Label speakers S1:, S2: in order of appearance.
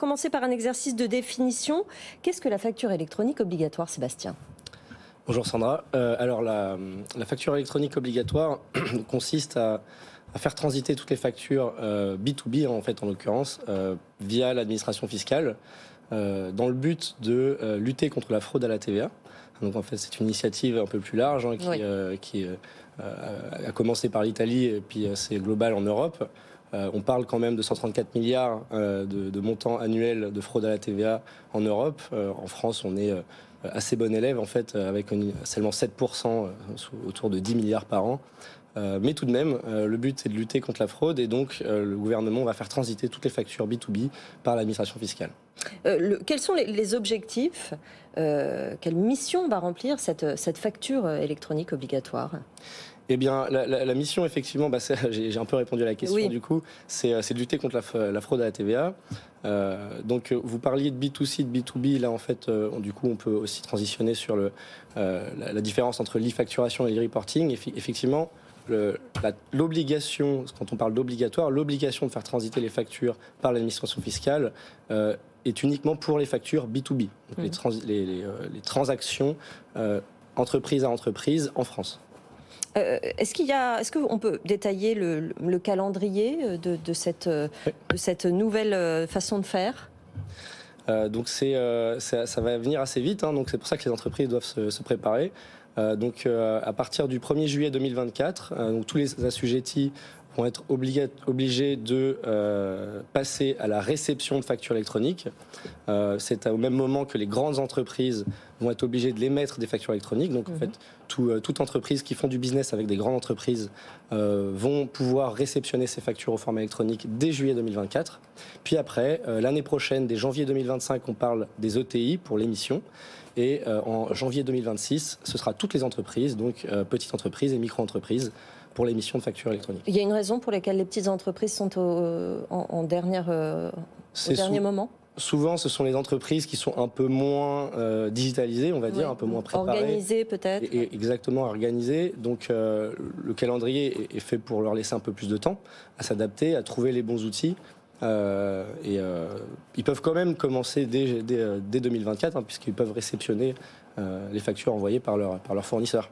S1: commencer par un exercice de définition. Qu'est-ce que la facture électronique obligatoire, Sébastien ?
S2: Bonjour Sandra. Alors la facture électronique obligatoire consiste à faire transiter toutes les factures B2B en fait en l'occurrence via l'administration fiscale dans le but de lutter contre la fraude à la TVA. Donc en fait c'est une initiative un peu plus large qui a commencé par l'Italie et puis c'est global en Europe. On parle quand même de 134 milliards de montants annuels de fraude à la TVA en Europe. En France, on est assez bon élève, en fait, avec seulement 7%, autour de 10 milliards par an. Mais tout de même, le but, c'est de lutter contre la fraude et donc le gouvernement va faire transiter toutes les factures B2B par l'administration fiscale.
S1: Quels sont les objectifs quelle mission va remplir cette facture électronique obligatoire ?
S2: Eh bien, la mission, effectivement, j'ai un peu répondu à la question, du coup, c'est de lutter contre la fraude à la TVA. Donc, vous parliez de B2C, de B2B. Là, en fait, du coup, on peut aussi transitionner sur la différence entre l'e-facturation et l'e-reporting. Effectivement, l'obligation, quand on parle d'obligatoire, l'obligation de faire transiter les factures par l'administration fiscale est uniquement pour les factures B2B, donc les transactions entreprise à entreprise en France.
S1: Est-ce qu'on peut détailler le calendrier de cette nouvelle façon de faire ?
S2: Donc ça va venir assez vite, donc c'est pour ça que les entreprises doivent se préparer. Donc à partir du 1er juillet 2024, donc tous les assujettis vont être obligés de passer à la réception de factures électroniques. C'est au même moment que les grandes entreprises vont être obligées de l'émettre des factures électroniques. Donc en fait, toute entreprise qui font du business avec des grandes entreprises vont pouvoir réceptionner ces factures au format électronique dès juillet 2024. Puis après, l'année prochaine, dès janvier 2025, on parle des ETI pour l'émission. Et en janvier 2026, ce sera toutes les entreprises, donc petites entreprises et micro-entreprises, pour l'émission de factures électroniques.
S1: Il y a une raison pour laquelle les petites entreprises sont au dernier moment ?
S2: Souvent, ce sont les entreprises qui sont un peu moins digitalisées, on va dire, un peu moins préparées.
S1: Organisées peut-être.
S2: Exactement, organisées. Donc le calendrier est fait pour leur laisser un peu plus de temps à s'adapter, à trouver les bons outils. Ils peuvent quand même commencer dès 2024, puisqu'ils peuvent réceptionner les factures envoyées par leurs fournisseurs.